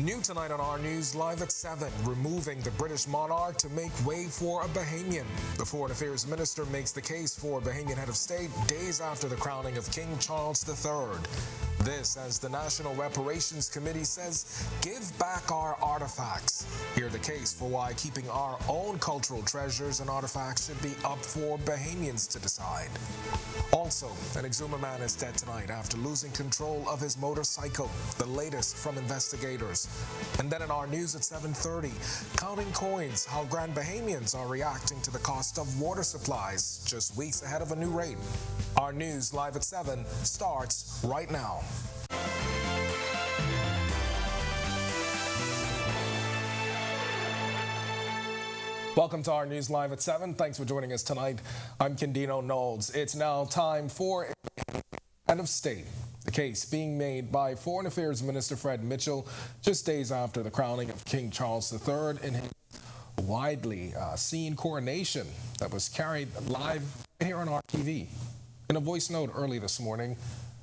New tonight on Our News, live at 7, removing the British monarch to make way for a Bahamian. The Foreign Affairs Minister makes the case for a Bahamian head of state days after the crowning of King Charles III. This as the National Reparations Committee says, give back our artifacts. Hear the case for why keeping our own cultural treasures and artifacts should be up for Bahamians to decide. Also, an Exuma man is dead tonight after losing control of his motorcycle, the latest from investigators. And then in Our News at 7:30, counting coins, how Grand Bahamians are reacting to the cost of water supplies, just weeks ahead of a new rate. Our News live at 7 starts right now. Welcome to Our News Live at 7. Thanks for joining us tonight. I'm Kendino Knowles. It's now time for head of state. The case being made by Foreign Affairs Minister Fred Mitchell just days after the crowning of King Charles III in his widely seen coronation that was carried live here on our TV. In a voice note early this morning,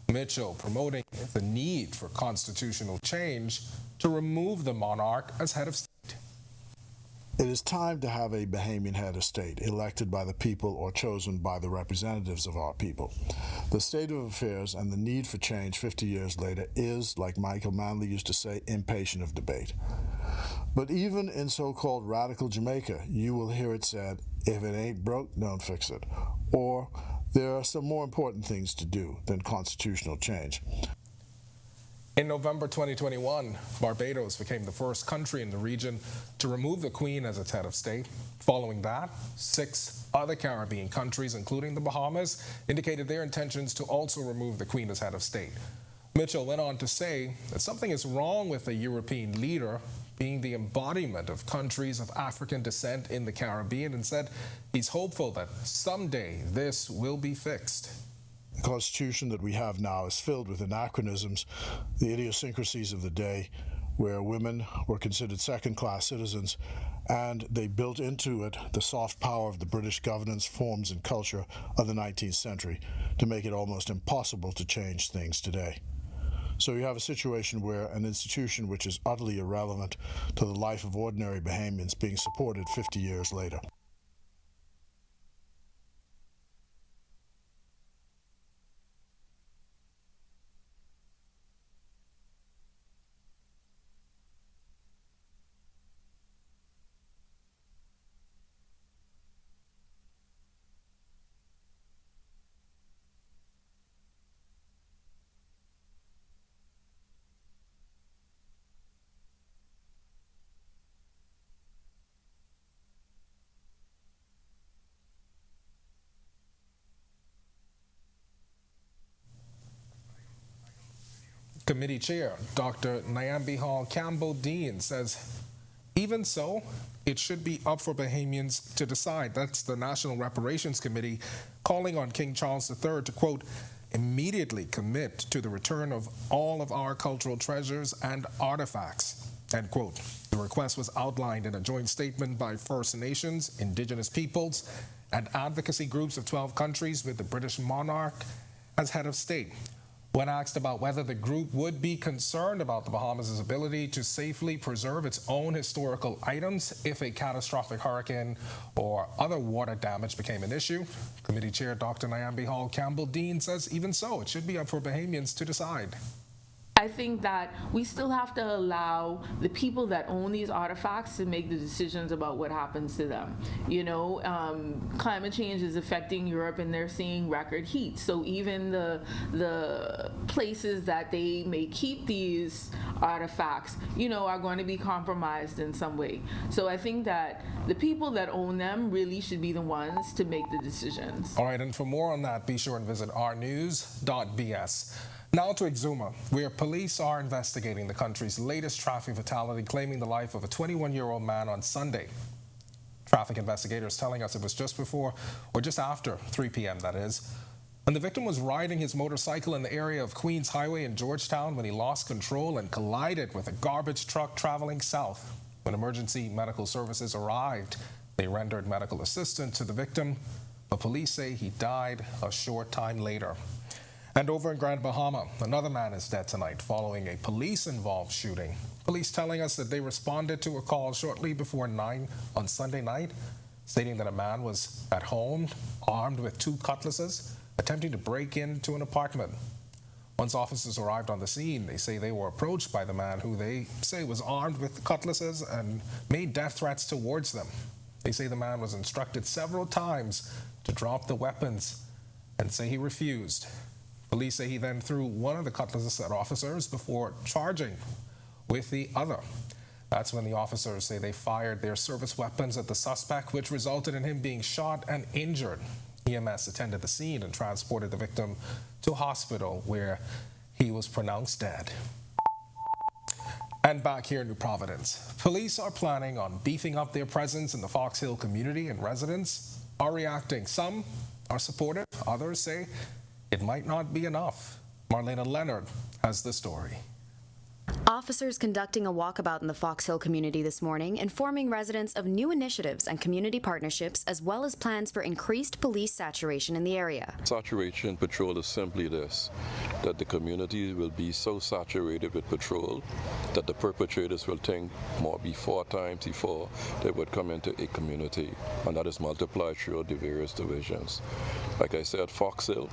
Mitchell promoting the need for constitutional change to remove the monarch as head of state. It is time to have a Bahamian head of state elected by the people or chosen by the representatives of our people. The state of affairs and the need for change 50 years later is, like Michael Manley used to say, impatient of debate. But even in so-called radical Jamaica, you will hear it said, if it ain't broke, don't fix it. Or there are some more important things to do than constitutional change. In November 2021, Barbados became the first country in the region to remove the Queen as its head of state. Following that, 6 other Caribbean countries, including the Bahamas, indicated their intentions to also remove the Queen as head of state. Mitchell went on to say that something is wrong with a European leader being the embodiment of countries of African descent in the Caribbean, and said he's hopeful that someday this will be fixed. The Constitution that we have now is filled with anachronisms, the idiosyncrasies of the day, where women were considered second-class citizens, and they built into it the soft power of the British governance forms and culture of the 19th century to make it almost impossible to change things today. So you have a situation where an institution which is utterly irrelevant to the life of ordinary Bahamians being supported 50 years later. Committee Chair Dr. Nyambi Hall Campbell-Dean says, even so, it should be up for Bahamians to decide. That's the National Reparations Committee calling on King Charles III to, quote, immediately commit to the return of all of our cultural treasures and artifacts, end quote. The request was outlined in a joint statement by First Nations, Indigenous peoples, and advocacy groups of 12 countries with the British monarch as head of state. When asked about whether the group would be concerned about the Bahamas' ability to safely preserve its own historical items if a catastrophic hurricane or other water damage became an issue, Committee Chair Dr. Nyambi Hall Campbell-Dean says even so, it should be up for Bahamians to decide. I think that we still have to allow the people that own these artifacts to make the decisions about what happens to them. You know, climate change is affecting Europe and they're seeing record heat. So even the places that they may keep these artifacts, you know, are going to be compromised in some way. So I think that the people that own them really should be the ones to make the decisions. All right, and for more on that, be sure and visit ournews.bs. Now to Exuma, where police are investigating the country's latest traffic fatality, claiming the life of a 21-year-old man on Sunday. Traffic investigators telling us it was just before, or just after 3 p.m. that is, and the victim was riding his motorcycle in the area of Queens Highway in Georgetown when he lost control and collided with a garbage truck traveling south. When emergency medical services arrived, they rendered medical assistance to the victim, but police say he died a short time later. And over in Grand Bahama, another man is dead tonight following a police-involved shooting. Police telling us that they responded to a call shortly before 9 on Sunday night, stating that a man was at home armed with 2 cutlasses, attempting to break into an apartment. Once officers arrived on the scene, they say they were approached by the man who they say was armed with cutlasses and made death threats towards them. They say the man was instructed several times to drop the weapons and say he refused. Police say he then threw one of the cutlasses at officers before charging with the other. That's when the officers say they fired their service weapons at the suspect, which resulted in him being shot and injured. EMS attended the scene and transported the victim to hospital where he was pronounced dead. And back here in New Providence, police are planning on beefing up their presence in the Fox Hill community, and residents are reacting. Some are supportive, others say it might not be enough. Marlena Leonard has the story. Officers conducting a walkabout in the Fox Hill community this morning, informing residents of new initiatives and community partnerships, as well as plans for increased police saturation in the area. Saturation patrol is simply this, that the community will be so saturated with patrol that the perpetrators will think be 4 times before they would come into a community, and that is multiplied through the various divisions. Like I said, Fox Hill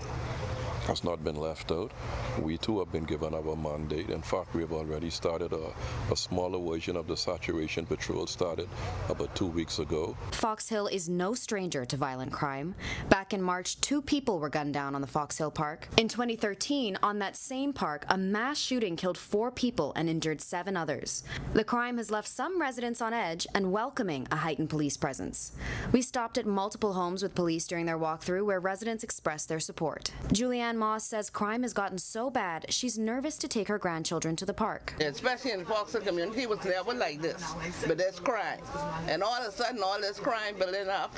has not been left out. We too have been given our mandate. In fact, we have already started a smaller version of the saturation patrol, started about 2 weeks ago. Fox Hill is no stranger to violent crime. Back in March, 2 people were gunned down on the Fox Hill Park. In 2013, on that same park, a mass shooting killed 4 people and injured 7 others. The crime has left some residents on edge and welcoming a heightened police presence. We stopped at multiple homes with police during their walkthrough where residents expressed their support. Julianne Moss says crime has gotten so bad she's nervous to take her grandchildren to the park. Especially in the Fox Hill community, it was never like this, but there's crime. And all of a sudden, all this crime building up.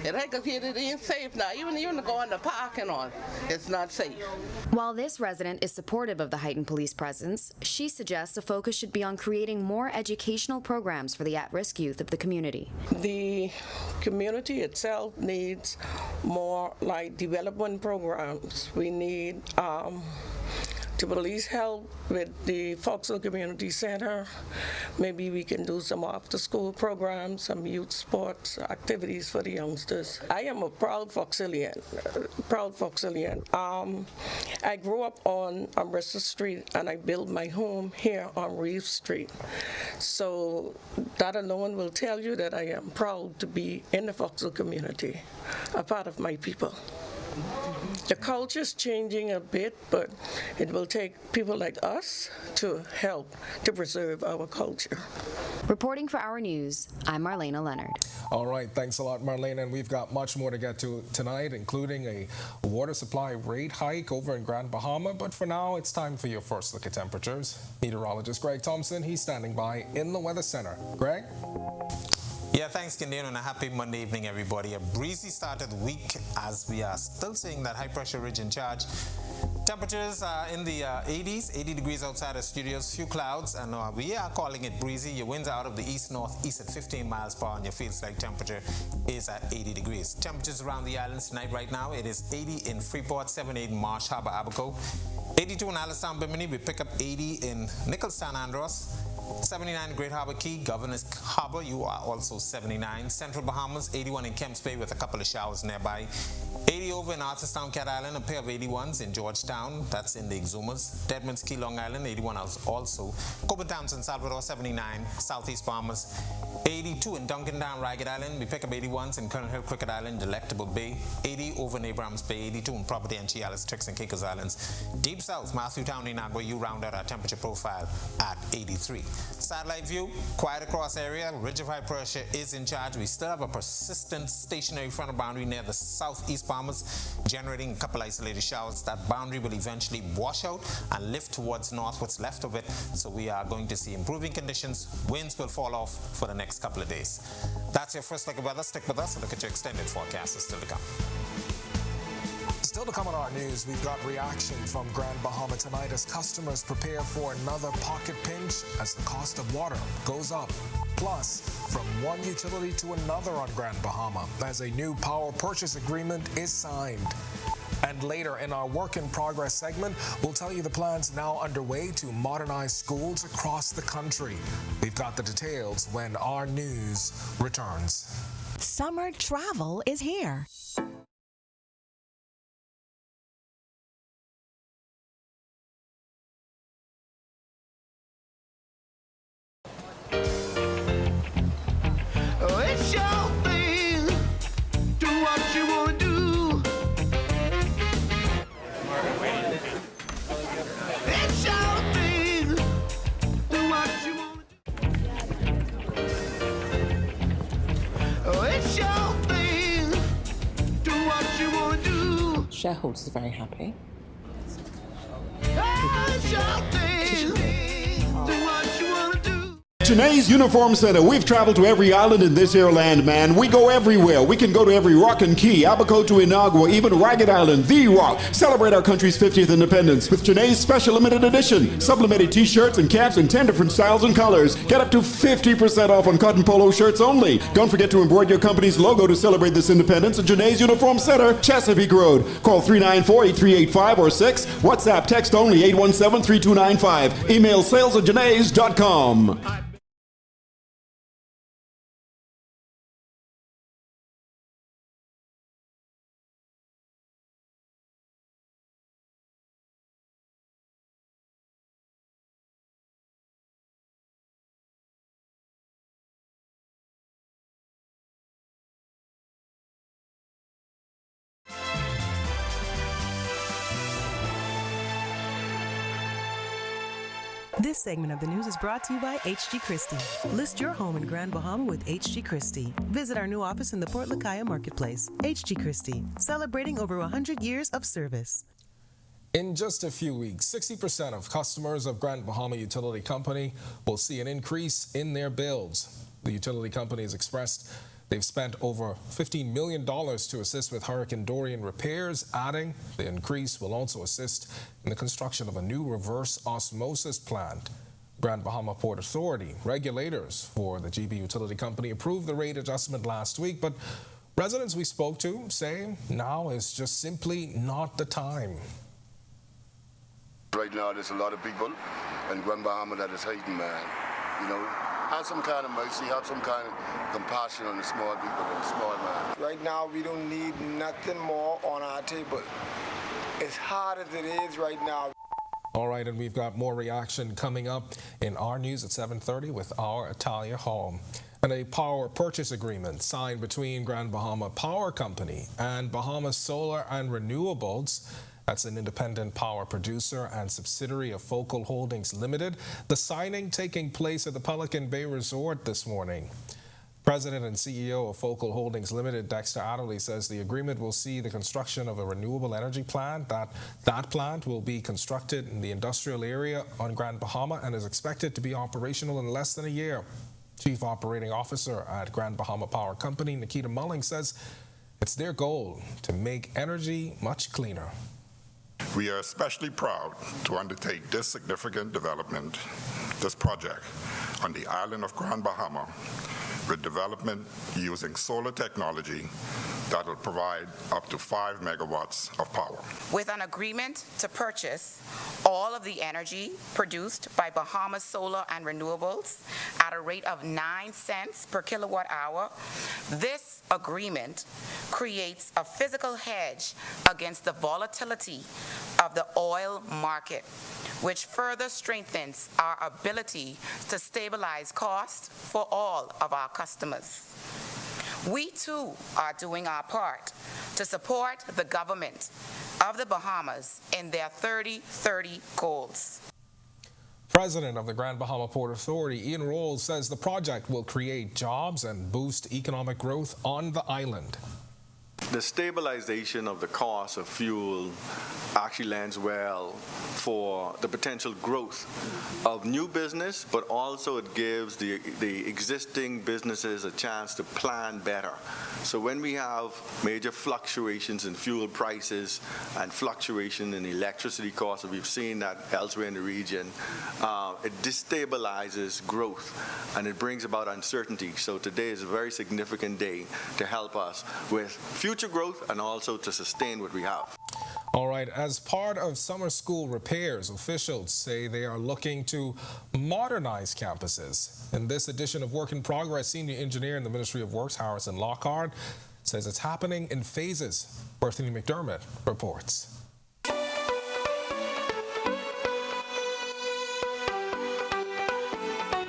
It ain't because it ain't safe now. Even to go in the park and all, it's not safe. While this resident is supportive of the heightened police presence, she suggests the focus should be on creating more educational programs for the at-risk youth of the community. The community itself needs more development programs. We need to police help with the Fox Hill Community Center. Maybe we can do some after-school programs, some youth sports activities for the youngsters. I am a proud Foxhillian. I grew up on Bristol Street and I built my home here on Reeve Street. So that alone will tell you that I am proud to be in the Fox Hill community, a part of my people. The culture is changing a bit, but it will take people like us to help to preserve our culture. Reporting for Our News, I'm Marlena Leonard. All right, thanks a lot, Marlena. And we've got much more to get to tonight, including a water supply rate hike over in Grand Bahama. But for now, it's time for your first look at temperatures. Meteorologist Greg Thompson, he's standing by in the Weather Center. Greg? Yeah, thanks, Kindian, and a happy Monday evening, everybody. A breezy start to the week as we are still seeing that high-pressure ridge in charge. Temperatures are in the 80s, 80 degrees outside the studios, few clouds, and we are calling it breezy. Your winds are out of the east-northeast at 15 miles per hour, and your feels-like temperature is at 80 degrees. Temperatures around the islands tonight right now, it is 80 in Freeport, 78 in Marsh Harbor, Abaco, 82 in Allenstown, Bimini. We pick up 80 in Nicholstown, Andros, 79 Great Harbor Key, Governor's Harbor, you are also 79. Central Bahamas, 81 in Kemps Bay with a couple of showers nearby. 80 over in Arthurstown, Cat Island, a pair of 81s in Georgetown, that's in the Exumas. Deadman's Key, Long Island, 81 also. Coburn Townsend, Salvador, 79. Southeast Bahamas, 82 in Duncantown, Ragged Island. We pick up 81s in Colonel Hill, Cricket Island, Delectable Bay. 80 over in Abrams Bay, 82 in Property and Chialis, Tricks and Caicos Islands. Deep South, Matthewtown, Inagua, you round out our temperature profile at 83. Satellite view, quiet across area. Ridge of high pressure is in charge. We still have a persistent stationary frontal boundary near the southeast Bahamas, generating a couple isolated showers. That boundary will eventually wash out and lift towards north, what's left of it. So we are going to see improving conditions. Winds will fall off for the next couple of days. That's your first look at weather. Stick with us and look at your extended forecast. Is still to come. Still to come on Our News, we've got reaction from Grand Bahama tonight as customers prepare for another pocket pinch as the cost of water goes up. Plus, from one utility to another on Grand Bahama as a new power purchase agreement is signed. And later in our Work in Progress segment, we'll tell you the plans now underway to modernize schools across the country. We've got the details when Our News returns. Summer travel is here. It's your thing. Do what you want to do. It's your thing. Do what you want to do. It's your thing. Do what you want to do. Shareholders are very happy. It's your thing. Do what you want to do. Janae's Uniform Center. We've traveled to every island in this here land, man. We go everywhere. We can go to every rock and key, Abaco to Inagua, even Ragged Island, The Rock. Celebrate our country's 50th independence with Janae's special limited edition. Sublimated t-shirts and caps in 10 different styles and colors. Get up to 50% off on cotton polo shirts only. Don't forget to embroider your company's logo to celebrate this independence at Janae's Uniform Center, Chesapeake Road. Call 394-8385 or 6. WhatsApp text only 817-3295. Email sales@janaes.com. This segment of the news is brought to you by H.G. Christie. List your home in Grand Bahama with H.G. Christie. Visit our new office in the Port Lakaya Marketplace. H.G. Christie, celebrating over 100 years of service. In just a few weeks, 60% of customers of Grand Bahama Utility Company will see an increase in their bills. The utility company has expressed they've spent over $15 million to assist with Hurricane Dorian repairs, adding the increase will also assist in the construction of a new reverse osmosis plant. Grand Bahama Port Authority regulators for the GB Utility Company approved the rate adjustment last week, but residents we spoke to say now is just simply not the time. Right now, there's a lot of people in Grand Bahama that is hating, man. You know, have some kind of mercy, have some kind of compassion on the small people and the small man. Right now, we don't need nothing more on our table. As hard as it is right now. All right, and we've got more reaction coming up in Our News at 7:30 with our Italia Home. And a power purchase agreement signed between Grand Bahama Power Company and Bahamas Solar and Renewables. That's an independent power producer and subsidiary of Focal Holdings Limited. The signing taking place at the Pelican Bay Resort this morning. President and CEO of Focal Holdings Limited, Dexter Adderley, says the agreement will see the construction of a renewable energy plant. That plant will be constructed in the industrial area on Grand Bahama and is expected to be operational in less than a year. Chief Operating Officer at Grand Bahama Power Company, Nikita Mulling, says it's their goal to make energy much cleaner. We are especially proud to undertake this significant development, this project, on the island of Grand Bahama, with development using solar technology that will provide up to 5 megawatts of power. With an agreement to purchase all of the energy produced by Bahamas Solar and Renewables at a rate of 9 cents per kilowatt hour, this agreement creates a physical hedge against the volatility of the oil market, which further strengthens our ability to stabilize costs for all of our customers. We too are doing our part to support the government of the Bahamas in their 30-30 goals. President of the Grand Bahama Port Authority, Ian Rolls, says the project will create jobs and boost economic growth on the island. The stabilization of the cost of fuel actually lends well for the potential growth of new business, but also it gives the existing businesses a chance to plan better. So when we have major fluctuations in fuel prices and fluctuation in electricity costs, and we've seen that elsewhere in the region, it destabilizes growth and it brings about uncertainty. So today is a very significant day to help us with future growth and also to sustain what we have. All right, as part of summer school repairs, officials say they are looking to modernize campuses. In this edition of Work in Progress, senior engineer in the Ministry of Works, Harrison Lockhart, says it's happening in phases. Berthany McDermott reports.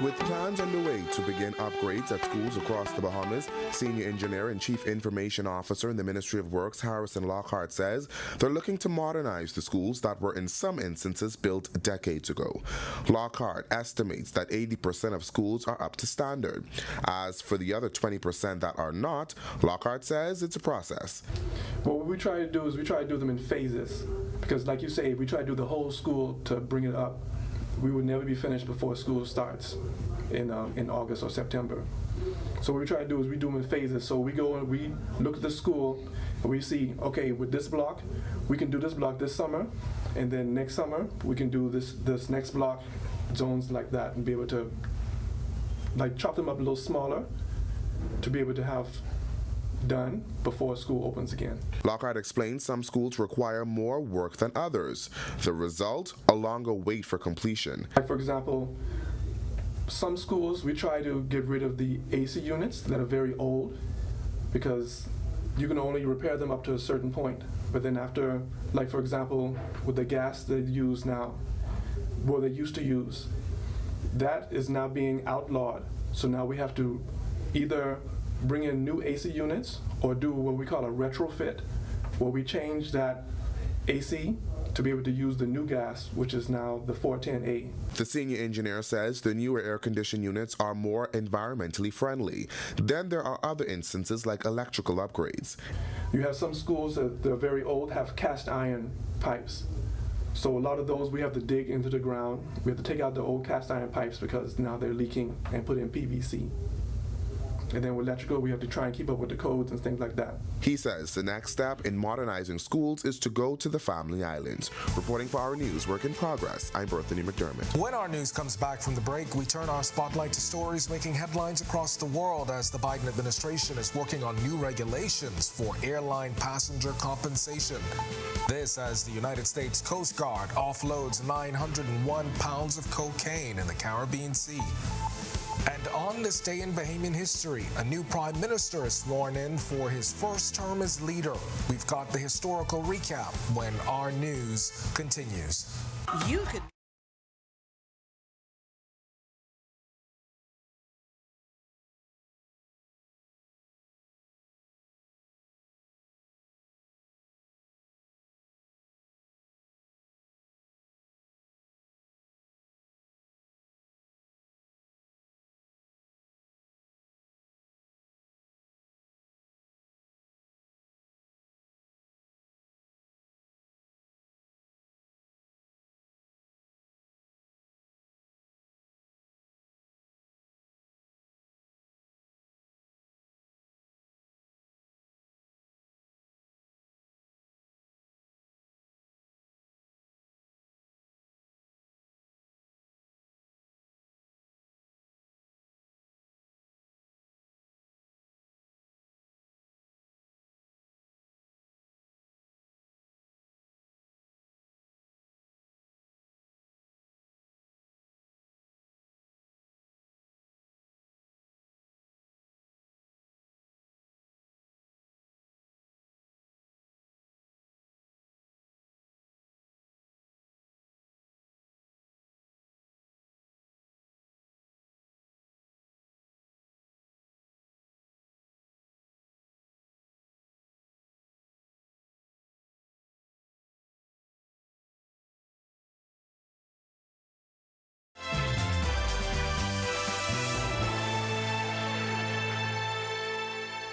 With plans underway to begin upgrades at schools across the Bahamas, Senior Engineer and Chief Information Officer in the Ministry of Works, Harrison Lockhart, says they're looking to modernize the schools that were in some instances built decades ago. Lockhart estimates that 80% of schools are up to standard. As for the other 20% that are not, Lockhart says it's a process. What we try to do is we try to do them in phases, because like you say, we try to do the whole school to bring it up. We would never be finished before school starts in August or September. So what we try to do is we do them in phases. So we go and we look at the school and we see, okay, with this block, we can do this block this summer, and then next summer we can do this next block, zones like that, and be able to like chop them up a little smaller to be able to have done before school opens again. Lockhart explains some schools require more work than others. The result, a longer wait for completion. Like for example, some schools we try to get rid of the AC units that are very old, because you can only repair them up to a certain point. But then after, like for example, with the gas they use now, what they used to use, that is now being outlawed. So now we have to either bring in new AC units or do what we call a retrofit, where we change that AC to be able to use the new gas, which is now the 410A. The senior engineer says the newer air-conditioned units are more environmentally friendly. Then there are other instances like electrical upgrades. You have some schools that are very old, have cast iron pipes. So a lot of those we have to dig into the ground. We have to take out the old cast iron pipes because now they're leaking, and put in PVC. And then with electrical, we have to try and keep up with the codes and things like that. He says the next step in modernizing schools is to go to the Family Islands. Reporting for Our News, Work in Progress, I'm Berthany McDermott. When Our News comes back from the break, we turn our spotlight to stories making headlines across the world as the Biden administration is working on new regulations for airline passenger compensation. This as the United States Coast Guard offloads 901 pounds of cocaine in the Caribbean Sea. And on this day in Bahamian history, a new prime minister is sworn in for his first term as leader. We've got the historical recap when Our News continues. You could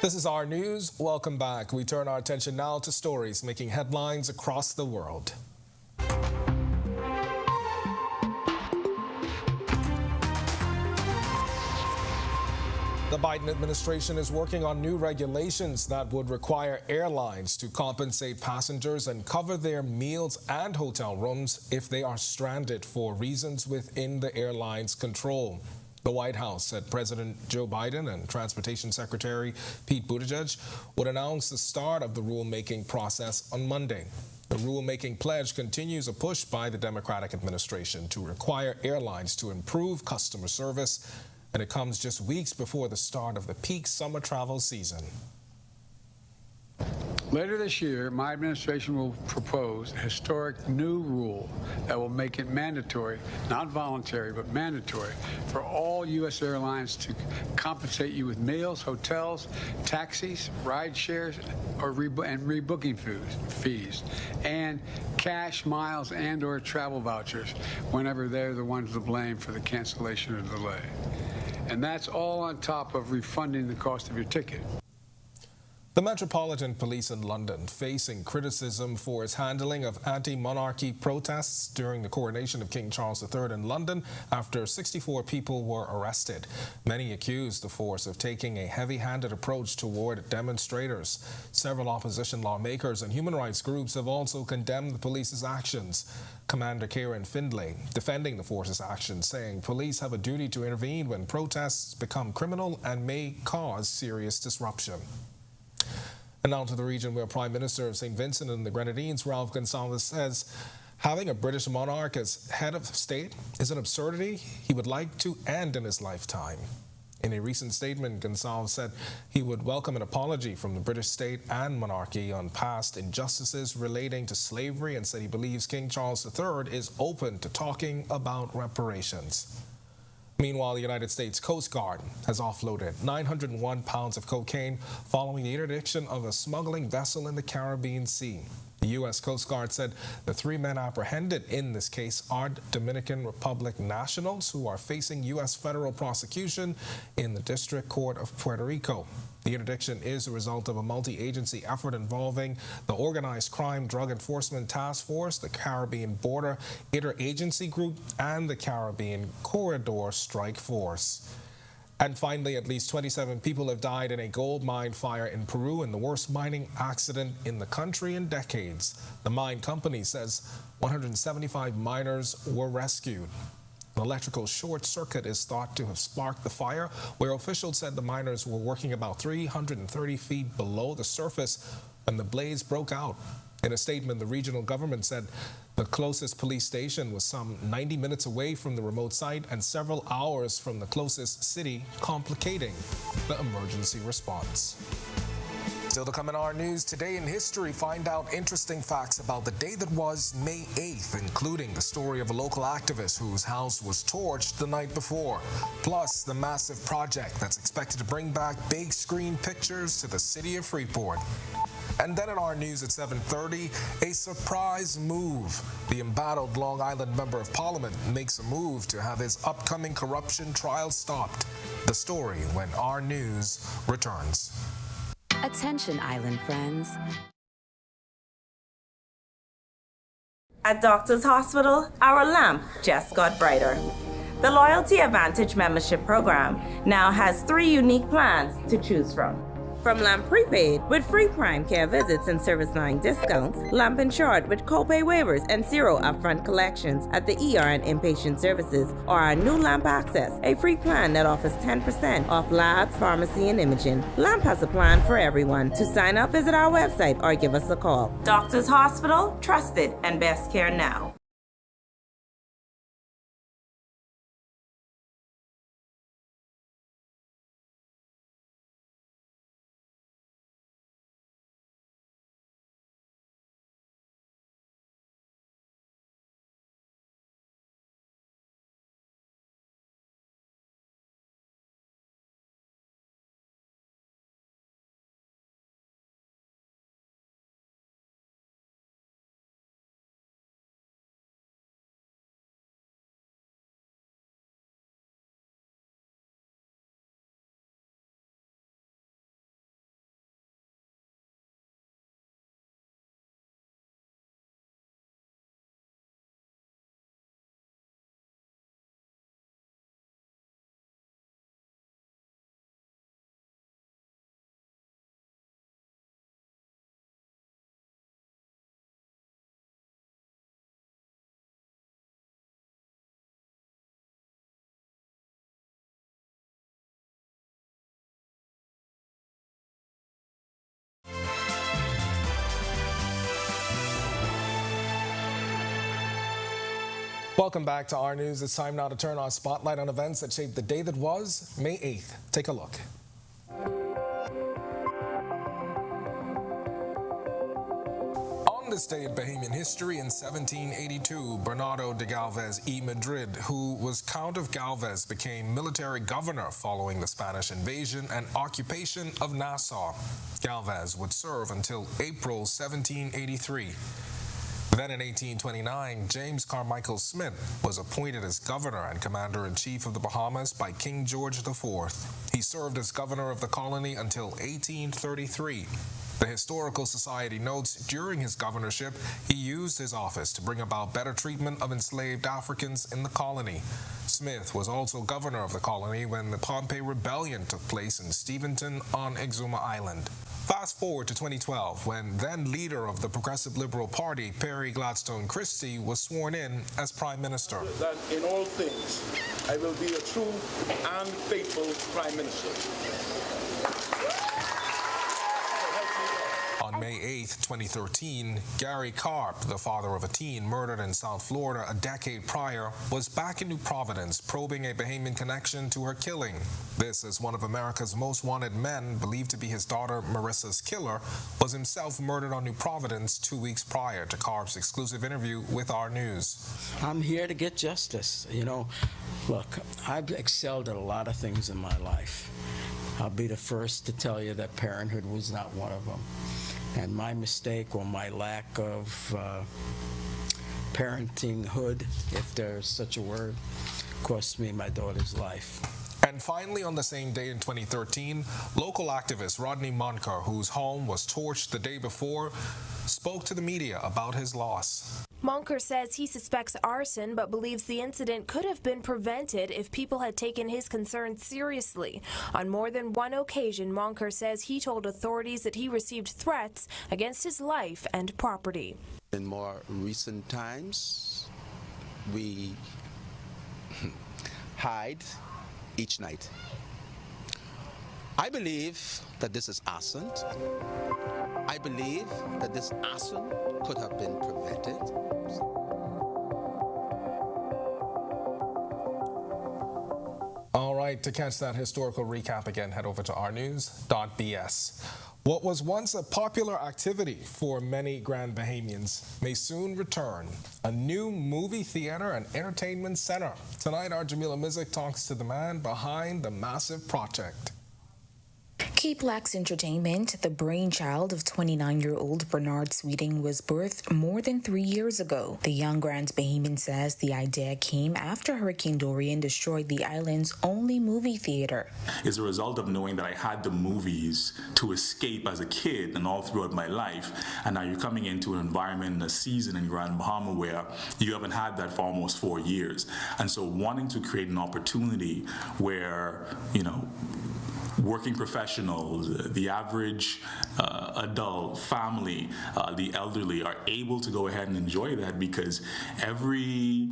This is Our News. Welcome back. We turn our attention now to stories making headlines across the world. The Biden administration is working on new regulations that would require airlines to compensate passengers and cover their meals and hotel rooms if they are stranded for reasons within the airline's control. The White House said President Joe Biden and Transportation Secretary Pete Buttigieg would announce the start of the rulemaking process on Monday. The rulemaking pledge continues a push by the Democratic administration to require airlines to improve customer service, and it comes just weeks before the start of the peak summer travel season. Later this year, my administration will propose a historic new rule that will make it mandatory, not voluntary, but mandatory, for all U.S. airlines to compensate you with meals, hotels, taxis, ride shares, and rebooking fees, and cash, miles, and/or travel vouchers whenever they're the ones to blame for the cancellation or delay. And that's all on top of refunding the cost of your ticket. The Metropolitan Police in London facing criticism for its handling of anti-monarchy protests during the coronation of King Charles III in London after 64 people were arrested. Many accused the force of taking a heavy-handed approach toward demonstrators. Several opposition lawmakers and human rights groups have also condemned the police's actions. Commander Kieran Findlay defending the force's actions, saying police have a duty to intervene when protests become criminal and may cause serious disruption. And now to the region where Prime Minister of St. Vincent and the Grenadines, Ralph Gonsalves, says having a British monarch as head of state is an absurdity he would like to end in his lifetime. In a recent statement, Gonsalves said he would welcome an apology from the British state and monarchy on past injustices relating to slavery, and said he believes King Charles III is open to talking about reparations. Meanwhile, the United States Coast Guard has offloaded 901 pounds of cocaine following the interdiction of a smuggling vessel in the Caribbean Sea. The U.S. Coast Guard said the 3 men apprehended in this case are Dominican Republic nationals who are facing U.S. federal prosecution in the District Court of Puerto Rico. The interdiction is a result of a multi-agency effort involving the Organized Crime Drug Enforcement Task Force, the Caribbean Border Interagency Group, and the Caribbean Corridor Strike Force. And finally, at least 27 people have died in a gold mine fire in Peru in the worst mining accident in the country in decades. The mine company says 175 miners were rescued. An electrical short circuit is thought to have sparked the fire, where officials said the miners were working about 330 feet below the surface when the blaze broke out. In a statement, the regional government said the closest police station was some 90 minutes away from the remote site and several hours from the closest city, complicating the emergency response. Still to come in our news, today in history, find out interesting facts about the day that was May 8th, including the story of a local activist whose house was torched the night before, plus the massive project that's expected to bring back big screen pictures to the city of Freeport. And then in our news at 7:30, a surprise move. The embattled Long Island Member of Parliament makes a move to have his upcoming corruption trial stopped. The story when our news returns. Attention, island friends. At Doctors Hospital, our lamp just got brighter. The Loyalty Advantage membership program now has 3 unique plans to choose from. From Lamp Prepaid with free prime care visits and service line discounts, Lamp Insured with copay waivers and 0 upfront collections at the ER and inpatient services, or our new Lamp Access, a free plan that offers 10% off lab, pharmacy, and imaging. Lamp has a plan for everyone. To sign up, visit our website or give us a call. Doctors Hospital, trusted and best care now. Welcome back to Our News. It's time now to turn our spotlight on events that shaped the day that was, May 8th. Take a look. On this day in Bahamian history in 1782, Bernardo de Galvez y Madrid, who was Count of Galvez, became military governor following the Spanish invasion and occupation of Nassau. Galvez would serve until April 1783. Then in 1829, James Carmichael Smith was appointed as governor and commander-in-chief of the Bahamas by King George IV. He served as governor of the colony until 1833. The Historical Society notes during his governorship, he used his office to bring about better treatment of enslaved Africans in the colony. Smith was also governor of the colony when the Pompey Rebellion took place in Steventon on Exuma Island. Fast forward to 2012, when then leader of the Progressive Liberal Party, Perry Gladstone Christie, was sworn in as Prime Minister. That in all things, I will be a true and faithful Prime Minister. On May 8, 2013, Gary Karp, the father of a teen murdered in South Florida a decade prior, was back in New Providence probing a Bahamian connection to her killing. This as one of America's most wanted men, believed to be his daughter Marissa's killer, was himself murdered on New Providence 2 weeks prior to Karp's exclusive interview with Our News. I'm here to get justice. You know, look, I've excelled at a lot of things in my life. I'll be the first to tell you that parenthood was not one of them. And my mistake or my lack of parentinghood, if there's such a word, cost me my daughter's life. And finally, on the same day in 2013, local activist Rodney Moncur, whose home was torched the day before, spoke to the media about his loss. Moncur says he suspects arson but believes the incident could have been prevented if people had taken his concerns seriously. On more than one occasion, Moncur says he told authorities that he received threats against his life and property. In more recent times, we hide each night. I believe that this is arson. I believe that this arson could have been prevented. All right, to catch that historical recap again, head over to ournews.bs. What was once a popular activity for many Grand Bahamians may soon return. A new movie theater and entertainment center. Tonight, our Jamila Mizik talks to the man behind the massive project. Keyplex Entertainment, the brainchild of 29-year-old Bernard Sweeting, was birthed more than 3 years ago. The young Grand Bahamian says the idea came after Hurricane Dorian destroyed the island's only movie theater. It's a result of knowing that I had the movies to escape as a kid and all throughout my life, and now you're coming into an environment, a season in Grand Bahama where you haven't had that for almost 4 years. And so wanting to create an opportunity where, you know, working professionals, the average adult, family, the elderly are able to go ahead and enjoy that, because every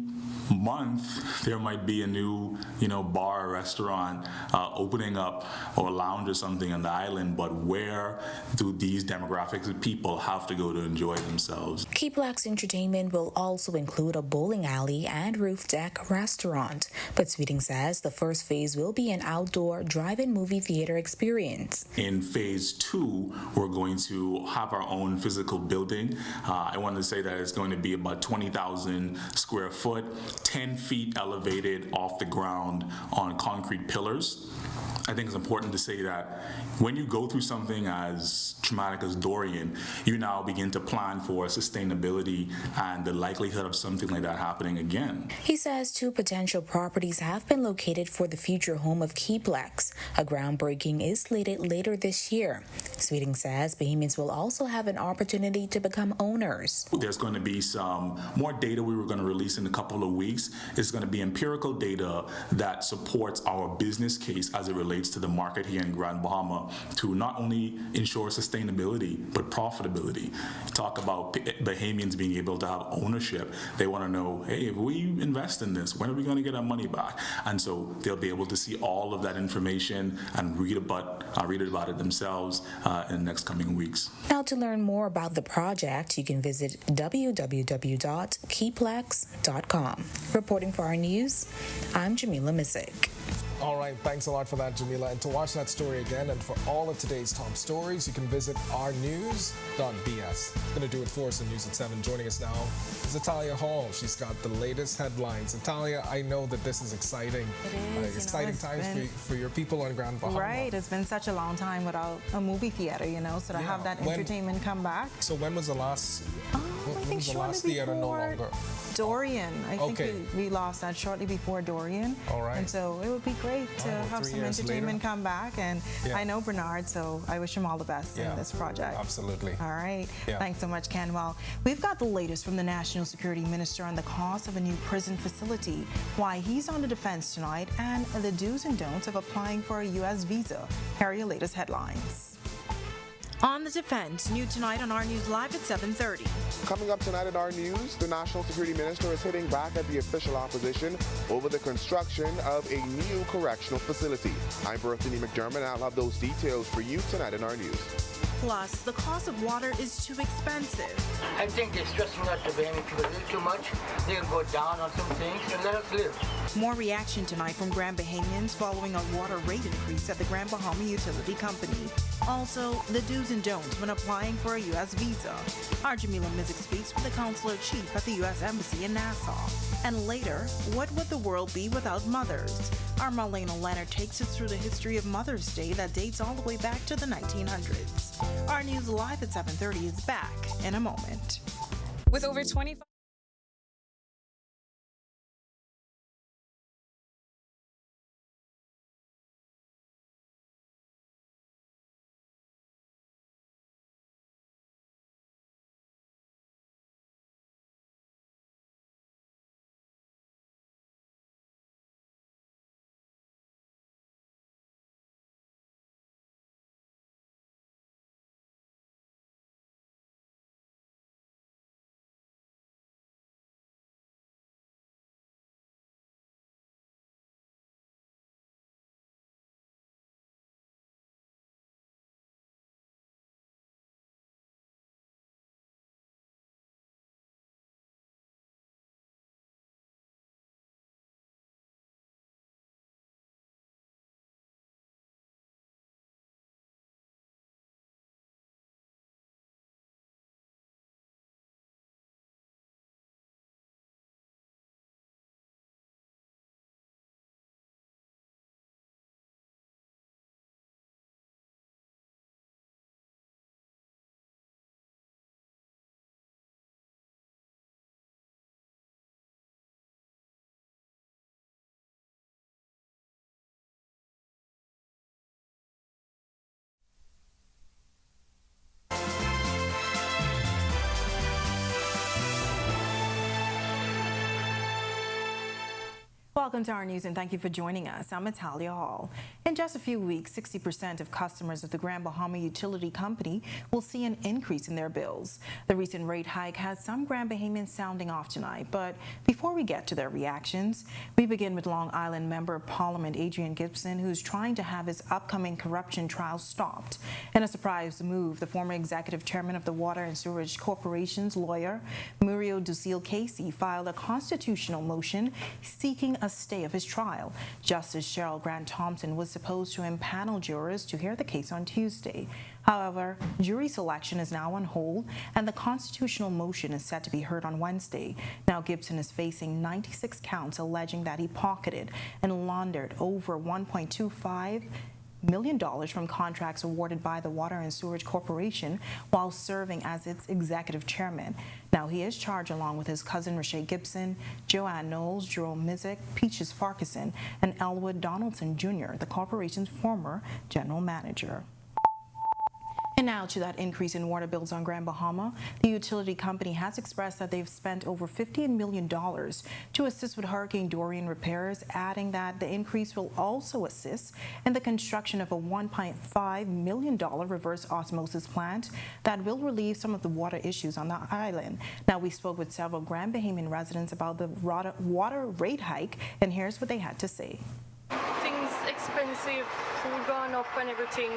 month there might be a new, you know, bar or restaurant opening up, or a lounge or something on the island, but where do these demographics of people have to go to enjoy themselves? Keyplex Entertainment will also include a bowling alley and roof deck restaurant, but Sweeting says the first phase will be an outdoor drive-in movie theater experience. In phase 2, we're going to have our own physical building. I want to say that it's going to be about 20,000 square foot, 10 feet elevated off the ground on concrete pillars. I think it's important to say that when you go through something as traumatic as Dorian, you now begin to plan for sustainability and the likelihood of something like that happening again. He says 2 potential properties have been located for the future home of Keyplex. A groundbreaking is slated later this year. Sweeting says Bahamians will also have an opportunity to become owners. There's going to be some more data we were going to release in a couple of weeks. It's going to be empirical data that supports our business case as it relates relates to the market here in Grand Bahama to not only ensure sustainability but profitability. Talk about Bahamians being able to have ownership. They want to know, hey, if we invest in this, when are we going to get our money back? And so they'll be able to see all of that information and read about it themselves in the next coming weeks. Now, to learn more about the project, you can visit www.keyplex.com. Reporting for our news, I'm Jamila Mizik. All right, thanks a lot for that, Jamila. And to watch that story again and for all of today's top stories, you can visit ournews.bs. Going to do it for us in News at 7. Joining us now is Italia Hall. She's got the latest headlines. Italia, I know that this is exciting. It is. Exciting times for your people on Grand Bahama. Right. It's been such a long time without a movie theater, so to have that entertainment come back. So when was the last? When was the last theater no longer? Dorian. I think we lost that shortly before Dorian. All right. And so it would be great to have some entertainment come back. And I know Bernard, so I wish him all the best in this project. Absolutely. All right. Thanks so much, Ken. Well, we've got the latest from the National Security Minister on the cost of a new prison facility, why he's on the defense tonight, and the do's and don'ts of applying for a U.S. visa. Here are your latest headlines. On the defense, new tonight on Our News Live at 7:30. Coming up tonight at Our News, the National Security Minister is hitting back at the official opposition over the construction of a new correctional facility. I'm Berthany McDermott, and I'll have those details for you tonight in Our News. Plus, the cost of water is too expensive. I think they're stressing out the Bahamian people a little too much. They'll go down on some things and let us live. More reaction tonight from Grand Bahamians following a water rate increase at the Grand Bahama Utility Company. Also, the do's and don'ts when applying for a U.S. visa. Our Jamila Mizik speaks with the Consular Chief at the U.S. Embassy in Nassau. And later, what would the world be without mothers? Our Marlena Leonard takes us through the history of Mother's Day that dates all the way back to the 1900s. Our News Live at 7:30 is back in a moment. With over 25... Welcome to Our News, and thank you for joining us. I'm Italia Hall. In just a few weeks, 60% of customers of the Grand Bahama Utility Company will see an increase in their bills. The recent rate hike has some Grand Bahamians sounding off tonight, but before we get to their reactions, we begin with Long Island Member of Parliament Adrian Gibson, who's trying to have his upcoming corruption trial stopped. In a surprise move, the former executive chairman of the Water and Sewerage Corporation's lawyer, Muriel Ducille Casey, filed a constitutional motion seeking a stay of his trial. Justice Cheryl Grant Thompson was supposed to impanel jurors to hear the case on Tuesday. However, jury selection is now on hold, and the constitutional motion is set to be heard on Wednesday. Now, Gibson is facing 96 counts alleging that he pocketed and laundered over $1.25 million from contracts awarded by the Water and Sewerage Corporation while serving as its executive chairman. Now, he is charged along with his cousin Rashay Gibson, Joanne Knowles, Jerome Mizik, Peaches Farquharson, and Elwood Donaldson Jr., the corporation's former general manager. And now to that increase in water bills on Grand Bahama. The utility company has expressed that they've spent over $50 million to assist with Hurricane Dorian repairs, adding that the increase will also assist in the construction of a $1.5 million reverse osmosis plant that will relieve some of the water issues on the island. Now, we spoke with several Grand Bahamian residents about the water rate hike, and here's what they had to say. Things expensive, food going up and everything,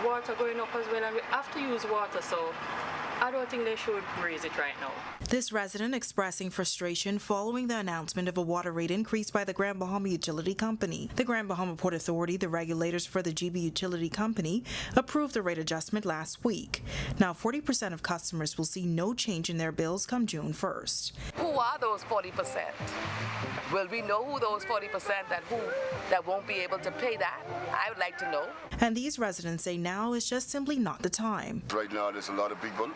water going up as well, and we have to use water, so I don't think they should raise it right now. This resident expressing frustration following the announcement of a water rate increase by the Grand Bahama Utility Company. The Grand Bahama Port Authority, the regulators for the GB Utility Company, approved the rate adjustment last week. Now, 40% of customers will see no change in their bills come June 1st. Who are those 40%? Will we know who those 40% that won't be able to pay that? I would like to know. And these residents say now is just simply not the time. Right now, there's a lot of people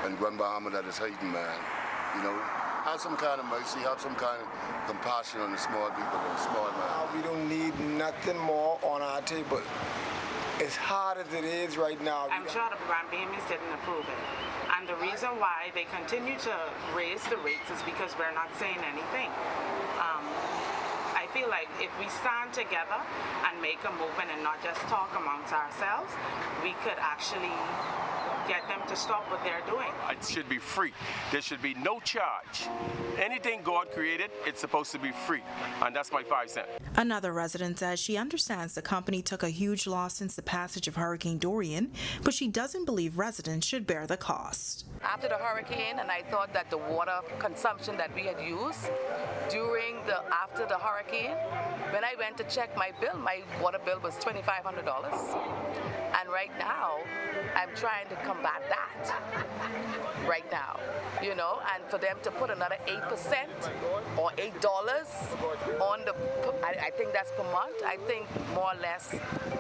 in Grand Bahama that is hating, man. You know, have some kind of mercy, have some kind of compassion on the small people and small man. We don't need nothing more on our table. As hard as it is right now. I'm sure the Grand Bahamians didn't approve it. And the reason why they continue to raise the rates is because we're not saying anything. I feel like if we stand together and make a movement and not just talk amongst ourselves, we could actually get them to stop what they're doing. It should be free. There should be no charge. Anything God created, it's supposed to be free. And that's my 5 cents. Another resident says she understands the company took a huge loss since the passage of Hurricane Dorian, but she doesn't believe residents should bear the cost. After the hurricane, and I thought that the water consumption that we had used after the hurricane, when I went to check my bill, my water bill was $2,500. And right now, I'm trying to combat that right now, you know, and for them to put another 8% or $8 on I think that's per month. I think more or less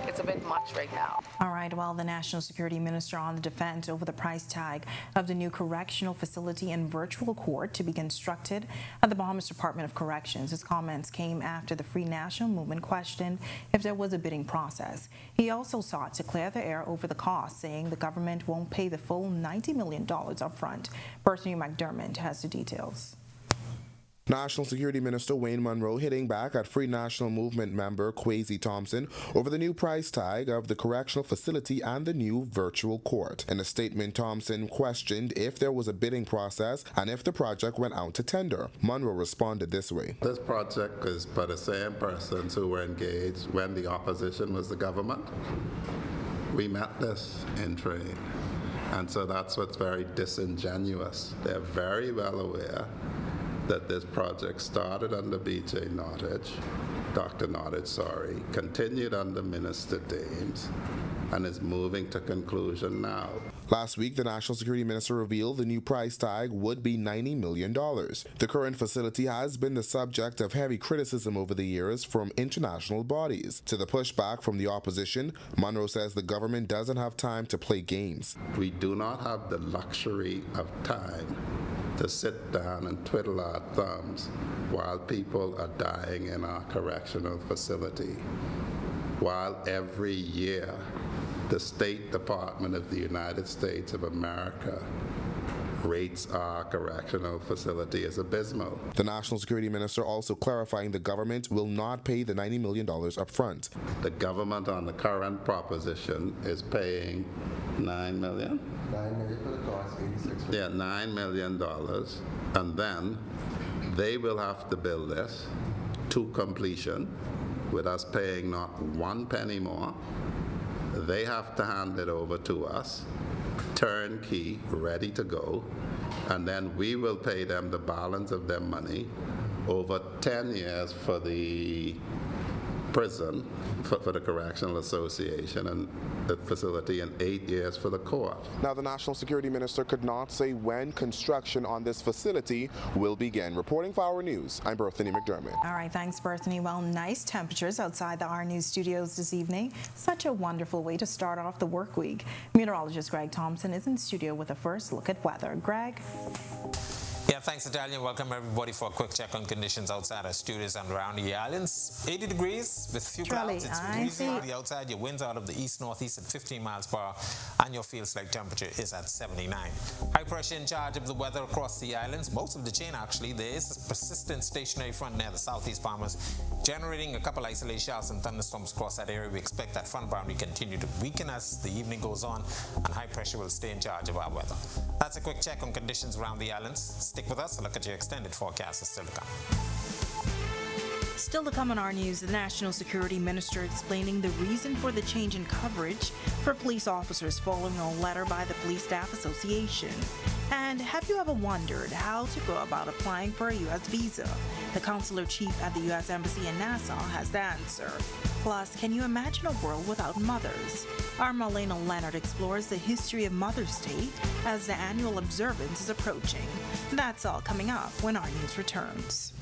it's a bit much right now. All right, well, the National Security Minister on the defense over the price tag of the new correctional facility and virtual court to be constructed at the Bahamas Department of Corrections. His comments came after the Free National Movement questioned if there was a bidding process. He also sought to clear the air over the cost, saying the government won't pay the full $90 million up front. Bethany McDermott has the details. National Security Minister Wayne Munro hitting back at Free National Movement member Kwesi Thompson over the new price tag of the correctional facility and the new virtual court. In a statement, Thompson questioned if there was a bidding process and if the project went out to tender. Munro responded this way. This project is by the same persons who were engaged when the opposition was the government. We met this in trade. And so that's what's very disingenuous. They're very well aware that this project started under B.J. Nottage, Dr. Nottage, continued under Minister Dames, and is moving to conclusion now. Last week, the National Security Minister revealed the new price tag would be $90 million. The current facility has been the subject of heavy criticism over the years from international bodies. To the pushback from the opposition, Munro says the government doesn't have time to play games. We do not have the luxury of time to sit down and twiddle our thumbs while people are dying in our correctional facility, while every year the State Department of the United States of America rates our correctional facility as abysmal. The National Security Minister also clarifying the government will not pay the $90 million up front. The government on the current proposition is paying $9 million? $9 million for the cost, 86. Yeah, $9 million. And then they will have to build this to completion with us paying not one penny more. They have to hand it over to us, turnkey, ready to go, and then we will pay them the balance of their money over 10 years for the prison, for the Correctional Association and the facility, and 8 years for the court. Now, the National Security Minister could not say when construction on this facility will begin. Reporting for Our News, I'm Bethany McDermott. All right, thanks, Bethany. Well, nice temperatures outside the Our News studios this evening. Such a wonderful way to start off the work week. Meteorologist Greg Thompson is in studio with a first look at weather. Greg? Yeah, thanks, Natalia. Welcome everybody for a quick check on conditions outside our studios and around the islands. 80 degrees with few clouds. It's breezy on the outside. Your winds out of the east-northeast at 15 miles per hour, and your field-like temperature is at 79. High pressure in charge of the weather across the islands. Most of the chain, actually. There is a persistent stationary front near the southeast Bahamas, generating a couple isolated showers and thunderstorms across that area. We expect that front boundary to continue to weaken as the evening goes on, and high pressure will stay in charge of our weather. That's a quick check on conditions around the islands. Stick with us. A look at your extended forecast is still to come. Still to come on our news, the National Security Minister explaining the reason for the change in coverage for police officers following a letter by the Police Staff Association. And have you ever wondered how to go about applying for a U.S. visa? The consular chief at the U.S. Embassy in Nassau has the answer. Plus, can you imagine a world without mothers? Our Marlena Leonard explores the history of Mother's Day as the annual observance is approaching. That's all coming up when our news returns.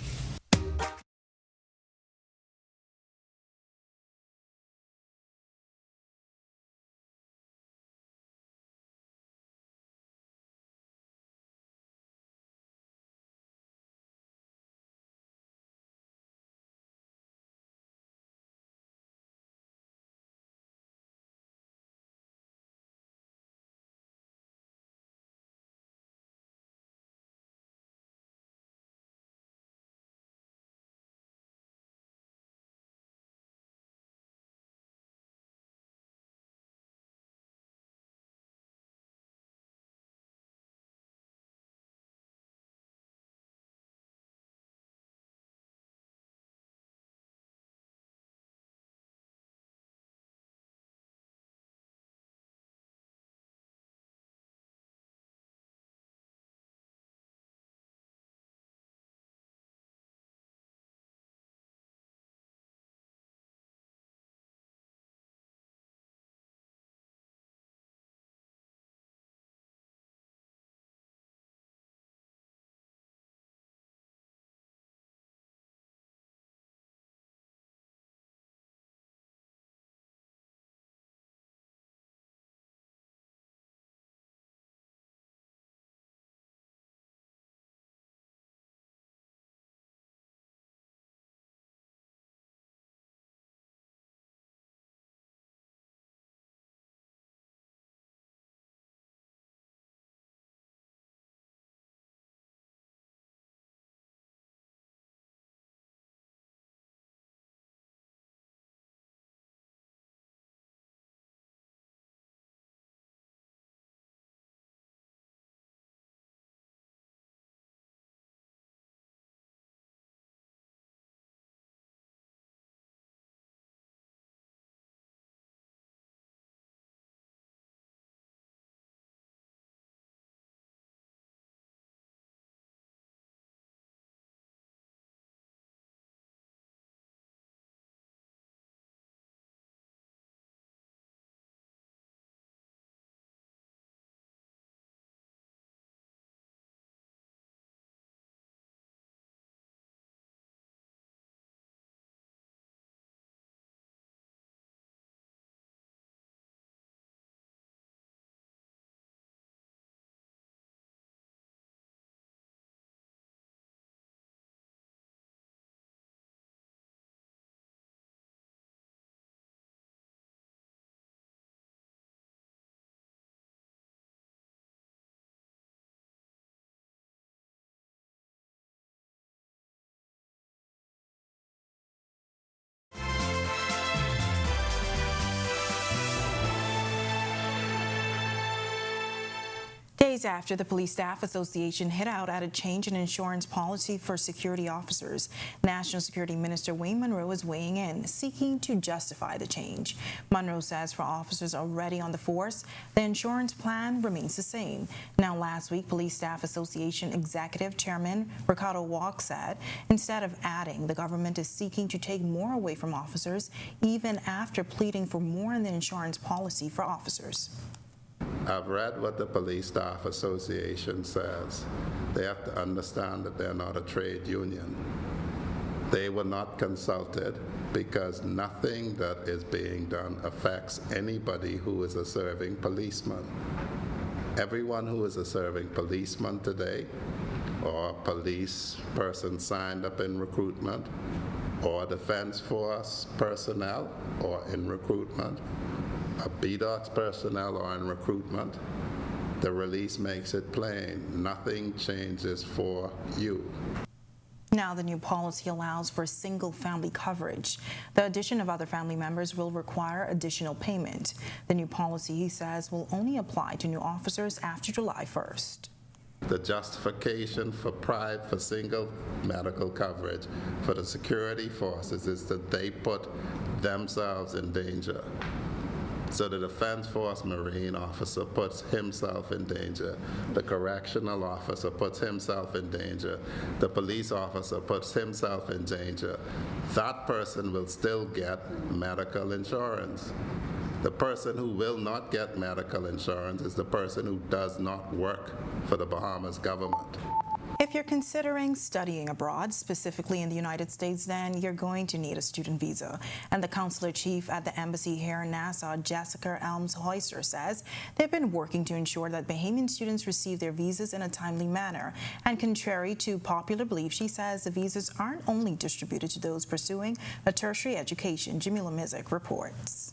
Days after the Police Staff Association hit out at a change in insurance policy for security officers, National Security Minister Wayne Monroe is weighing in, seeking to justify the change. Monroe says for officers already on the force, the insurance plan remains the same. Now, last week, Police Staff Association Executive Chairman Ricardo Walk said instead of adding, the government is seeking to take more away from officers, even after pleading for more in the insurance policy for officers. I've read what the Police Staff Association says. They have to understand that they're not a trade union. They were not consulted because nothing that is being done affects anybody who is a serving policeman. Everyone who is a serving policeman today or a police person signed up in recruitment, or defense force personnel or in recruitment, a BDOX personnel or in recruitment, the release makes it plain. Nothing changes for you. Now, the new policy allows for single-family coverage. The addition of other family members will require additional payment. The new policy, he says, will only apply to new officers after July 1st. The justification for single medical coverage for the security forces is that they put themselves in danger. So the Defense Force Marine officer puts himself in danger. The correctional officer puts himself in danger. The police officer puts himself in danger. That person will still get medical insurance. The person who will not get medical insurance is the person who does not work for the Bahamas government. If you're considering studying abroad, specifically in the United States, then you're going to need a student visa. And the consular chief at the embassy here in Nassau, Jessica Elms-Hoyser, says they've been working to ensure that Bahamian students receive their visas in a timely manner. And contrary to popular belief, she says the visas aren't only distributed to those pursuing a tertiary education. Jamila Mizik reports.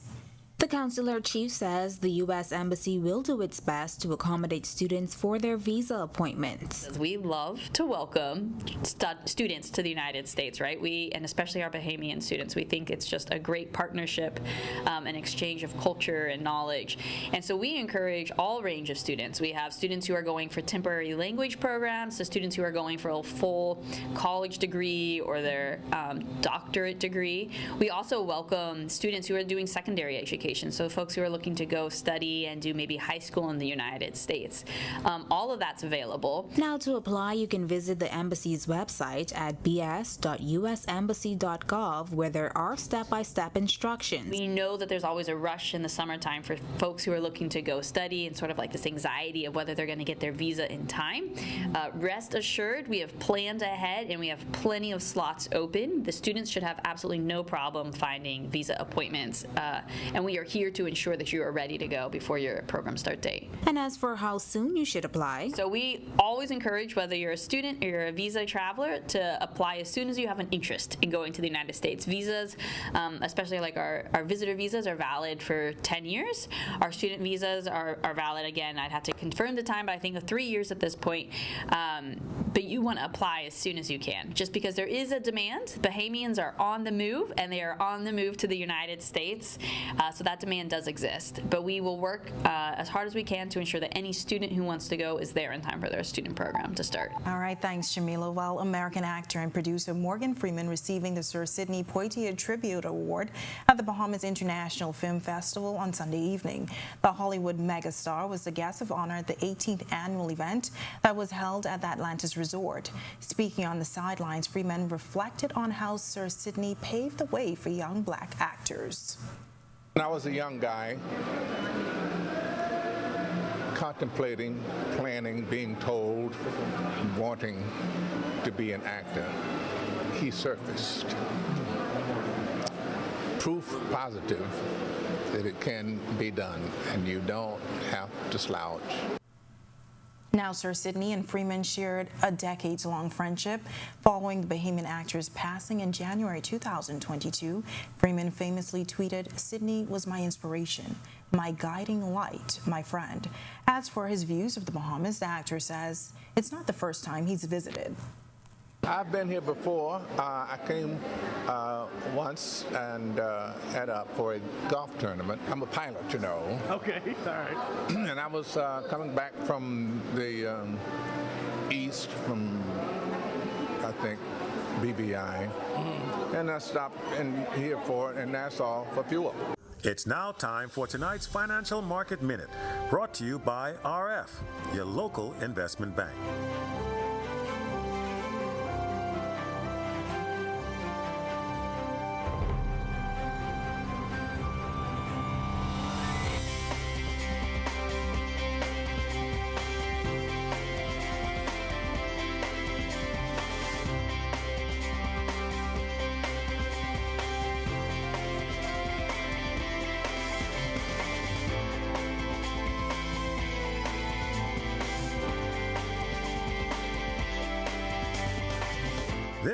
The consular chief says the U.S. Embassy will do its best to accommodate students for their visa appointments. We love to welcome students to the United States, right? And especially our Bahamian students, we think it's just a great partnership, an exchange of culture and knowledge. And so we encourage all range of students. We have students who are going for temporary language programs, to students who are going for a full college degree or their doctorate degree. We also welcome students who are doing secondary education. So folks who are looking to go study and do maybe high school in the United States. All of that's available. Now, to apply, you can visit the embassy's website at bs.usembassy.gov, where there are step-by-step instructions. We know that there's always a rush in the summertime for folks who are looking to go study and sort of like this anxiety of whether they're going to get their visa in time. Rest assured, we have planned ahead and we have plenty of slots open. The students should have absolutely no problem finding visa appointments, and we are here to ensure that you are ready to go before your program start date. And as for how soon you should apply, so we always encourage, whether you're a student or you're a visa traveler, to apply as soon as you have an interest in going to the United States. Visas, especially like our visitor visas, are valid for 10 years. Our student visas are valid, again, I'd have to confirm the time, but I think of 3 years at this point. But you want to apply as soon as you can, just because there is a demand. Bahamians are on the move, and they are on the move to the United States. So that demand does exist, but we will work as hard as we can to ensure that any student who wants to go is there in time for their student program to start. All right, thanks, Jamila. Well, American actor and producer Morgan Freeman receiving the Sir Sidney Poitier Tribute Award at the Bahamas International Film Festival on Sunday evening. The Hollywood megastar was the guest of honor at the 18th annual event that was held at the Atlantis Resort. Speaking on the sidelines, Freeman reflected on how Sir Sidney paved the way for young black actors. When I was a young guy, contemplating, planning, being told, wanting to be an actor, he surfaced. Proof positive that it can be done, and you don't have to slouch. Now, Sir Sidney and Freeman shared a decades-long friendship following the Bahamian actor's passing in January 2022. Freeman famously tweeted, "Sidney was my inspiration, my guiding light, my friend." As for his views of the Bahamas, the actor says it's not the first time he's visited. I've been here before. I came once and for a golf tournament. I'm a pilot, you know. Okay, all right. And I was coming back from the east, from I think BVI, and I stopped here in Nassau for fuel. It's now time for tonight's Financial Market Minute, brought to you by RF, your local investment bank.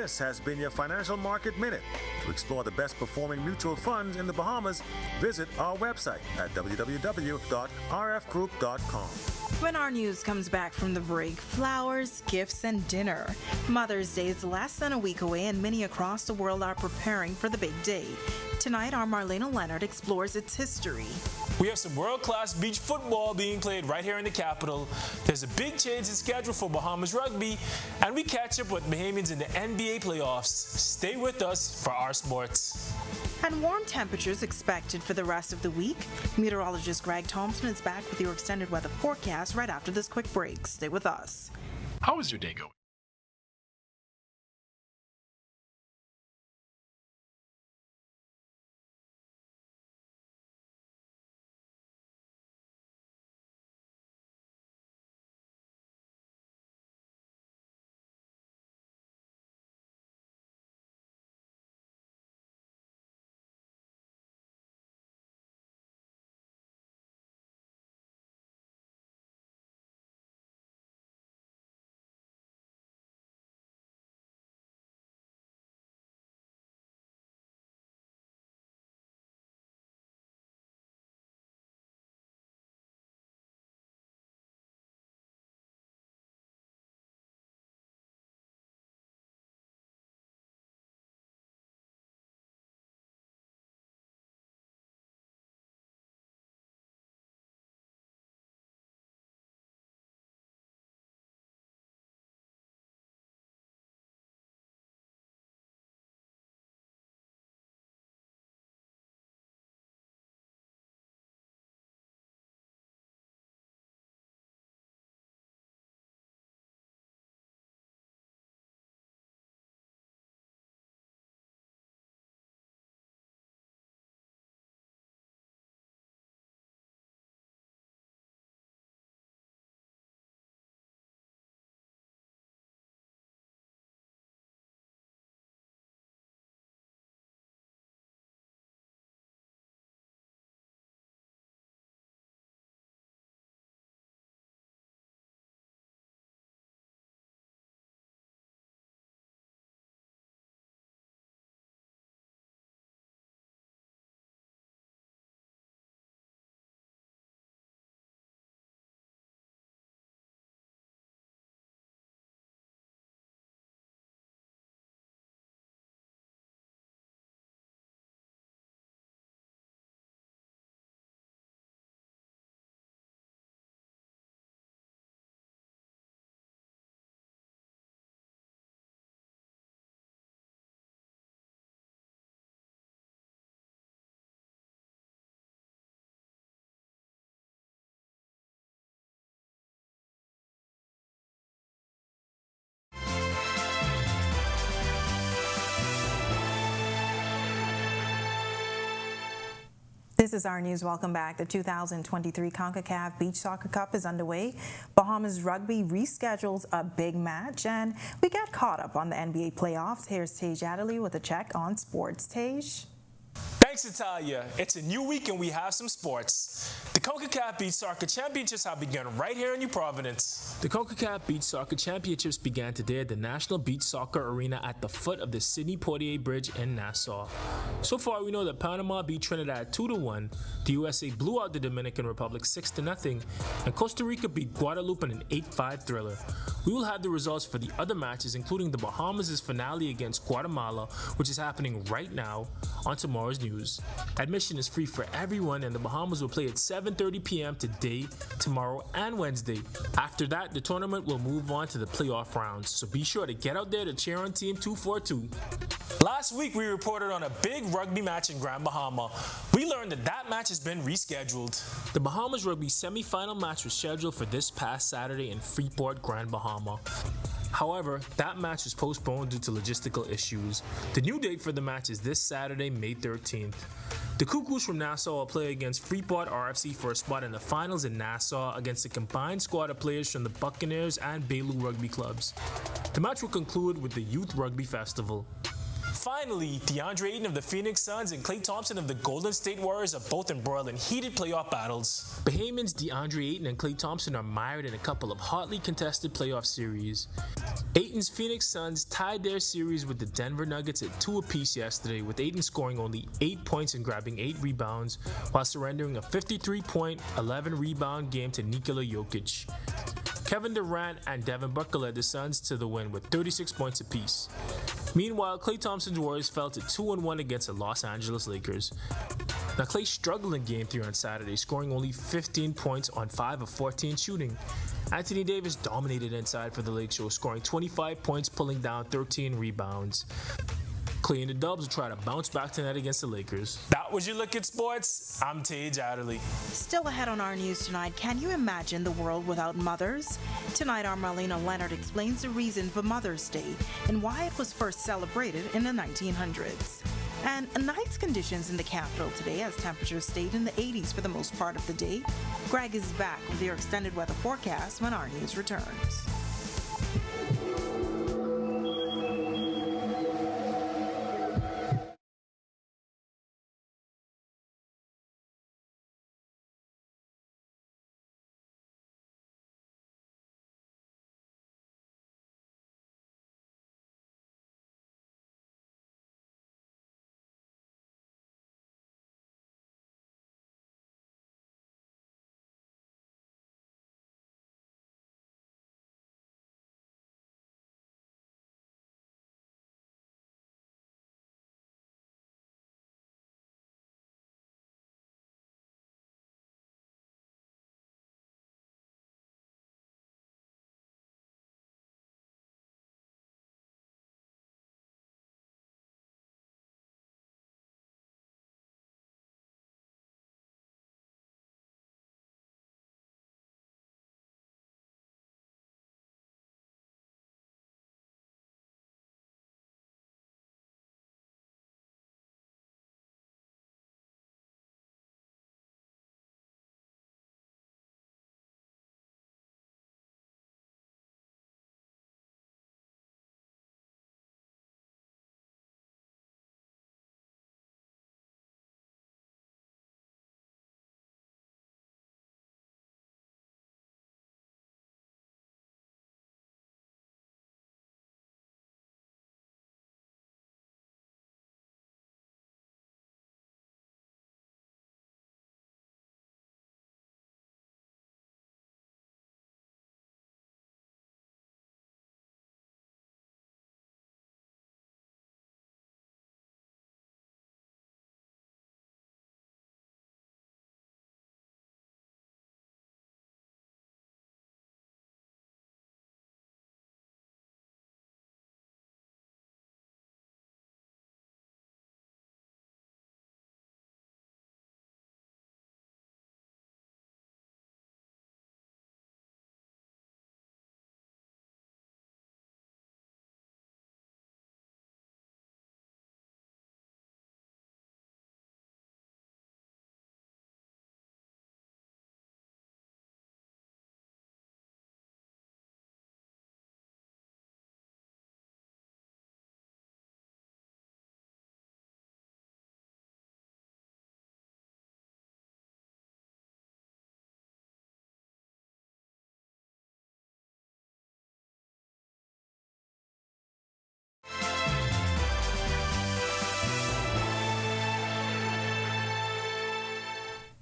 This has been your Financial Market Minute. To explore the best performing mutual funds in the Bahamas, visit our website at www.rfgroup.com. When our news comes back from the break, flowers, gifts, and dinner. Mother's Day is less than a week away, and many across the world are preparing for the big day. Tonight, our Marlena Leonard explores its history. We have some world-class beach football being played right here in the capital. There's a big change in schedule for Bahamas rugby, and we catch up with Bahamians in the NBA playoffs. Stay with us for our sports. And warm temperatures expected for the rest of the week. Meteorologist Greg Thompson is back with your extended weather forecast right after this quick break. Stay with us. How is your day going? This is our news. Welcome back. The 2023 CONCACAF Beach Soccer Cup is underway. Bahamas Rugby reschedules a big match, and we get caught up on the NBA playoffs. Here's Tej Adderley with a check on sports. Tej? Thanks, Natalia. It's a new week and we have some sports. The CONCACAF Beach Soccer Championships have begun right here in New Providence. The CONCACAF Beach Soccer Championships began today at the National Beach Soccer Arena at the foot of the Sidney Poitier Bridge in Nassau. So far, we know that Panama beat Trinidad 2-1, the USA blew out the Dominican Republic 6-0, and Costa Rica beat Guadeloupe in an 8-5 thriller. We will have the results for the other matches, including the Bahamas' finale against Guatemala, which is happening right now, on tomorrow's news. Admission is free for everyone, and the Bahamas will play at 7:30 p.m. today, tomorrow, and Wednesday. After that, the tournament will move on to the playoff rounds, so be sure to get out there to cheer on Team 242. Last week, we reported on a big rugby match in Grand Bahama. We learned that match has been rescheduled. The Bahamas rugby semi-final match was scheduled for this past Saturday in Freeport, Grand Bahama. However, that match was postponed due to logistical issues. The new date for the match is this Saturday, May 13th. The Cuckoos from Nassau will play against Freeport RFC for a spot in the finals in Nassau against a combined squad of players from the Buccaneers and Bailu rugby clubs. The match will conclude with the Youth Rugby Festival. Finally, DeAndre Ayton of the Phoenix Suns and Klay Thompson of the Golden State Warriors are both embroiled in heated playoff battles. Bahamians DeAndre Ayton and Klay Thompson are mired in a couple of hotly contested playoff series. Ayton's Phoenix Suns tied their series with the Denver Nuggets at 2 apiece yesterday, with Ayton scoring only 8 points and grabbing 8 rebounds while surrendering a 53-point, 11-rebound game to Nikola Jokic. Kevin Durant and Devin Booker led the Suns to the win with 36 points apiece. Meanwhile, Klay Thompson's Warriors fell to 2-1 against the Los Angeles Lakers. Now, Klay struggled in Game 3 on Saturday, scoring only 15 points on 5 of 14 shooting. Anthony Davis dominated inside for the Lakers, scoring 25 points, pulling down 13 rebounds. Klay and the Dubs will try to bounce back tonight against the Lakers. That was your look at sports. I'm Tage Adderley. Still ahead on our news tonight, can you imagine the world without mothers? Tonight, our Marlena Leonard explains the reason for Mother's Day and why it was first celebrated in the 1900s. And nice conditions in the capital today as temperatures stayed in the 80s for the most part of the day. Greg is back with your extended weather forecast when our news returns.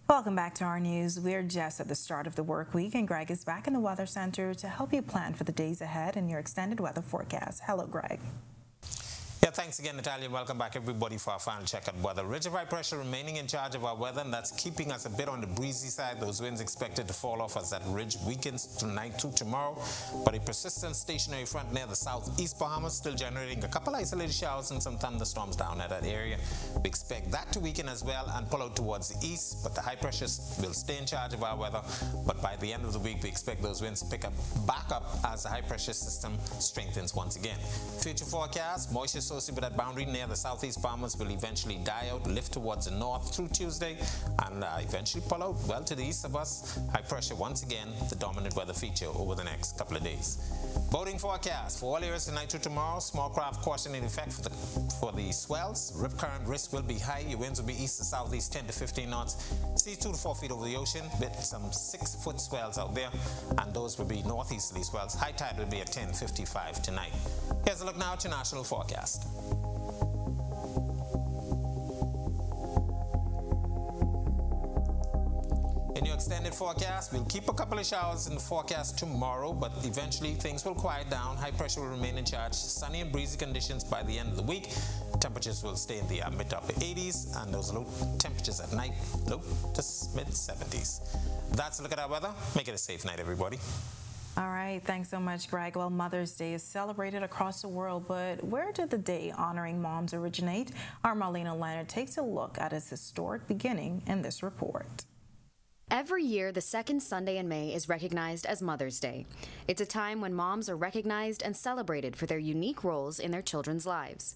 Welcome back to our news. We're just at the start of the work week, and Greg is back in the Weather Center to help you plan for the days ahead in your extended weather forecast. Hello, Greg. Yeah, thanks again, Natalia. Welcome back, everybody, for our final check at weather. Ridge of high pressure remaining in charge of our weather, and that's keeping us a bit on the breezy side. Those winds expected to fall off as that ridge weakens tonight to tomorrow. But a persistent stationary front near the southeast Bahamas still generating a couple isolated showers and some thunderstorms down at that area. We expect that to weaken as well and pull out towards the east, but the high pressure will stay in charge of our weather. But by the end of the week, we expect those winds to pick up back up as the high pressure system strengthens once again. Future forecast, moisture source closely with that boundary near the southeast Bahamas will eventually die out, lift towards the north through Tuesday, and eventually pull out well to the east of us. High pressure once again the dominant weather feature over the next couple of days. Boating forecast for all areas tonight to tomorrow. Small craft caution in effect for the swells. Rip current risk will be high. Your winds will be east to southeast 10 to 15 knots. Seas 2 to 4 feet over the ocean with some 6-foot swells out there, and those will be northeasterly swells. High tide will be at 10:55 tonight. Here's a look now at your national forecast. In your extended forecast, we'll keep a couple of showers in the forecast tomorrow, but eventually things will quiet down. High pressure will remain in charge. Sunny and breezy conditions by the end of the week. Temperatures will stay in the mid to upper 80s, and those low temperatures at night, low to mid 70s. That's a look at our weather. Make it a safe night, everybody. All right, thanks so much, Greg. Well, Mother's Day is celebrated across the world, but where did the day honoring moms originate? Our Marlena Leonard takes a look at its historic beginning in this report. Every year, the second Sunday in May is recognized as Mother's Day. It's a time when moms are recognized and celebrated for their unique roles in their children's lives.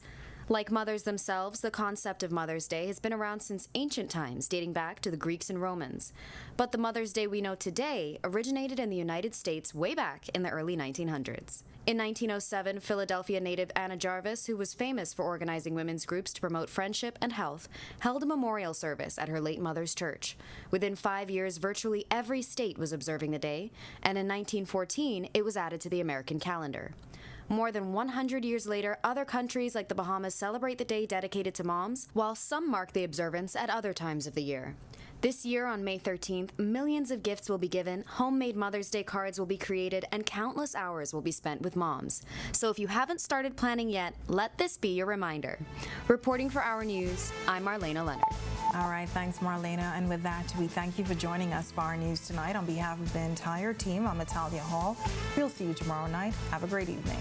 Like mothers themselves, the concept of Mother's Day has been around since ancient times, dating back to the Greeks and Romans. But the Mother's Day we know today originated in the United States way back in the early 1900s. In 1907, Philadelphia native Anna Jarvis, who was famous for organizing women's groups to promote friendship and health, held a memorial service at her late mother's church. Within 5 years, virtually every state was observing the day, and in 1914, it was added to the American calendar. More than 100 years later, other countries like the Bahamas celebrate the day dedicated to moms, while some mark the observance at other times of the year. This year, on May 13th, millions of gifts will be given, homemade Mother's Day cards will be created, and countless hours will be spent with moms. So if you haven't started planning yet, let this be your reminder. Reporting for Our News, I'm Marlena Leonard. All right, thanks, Marlena. And with that, we thank you for joining us for Our News tonight. On behalf of the entire team, I'm Natalia Hall. We'll see you tomorrow night. Have a great evening.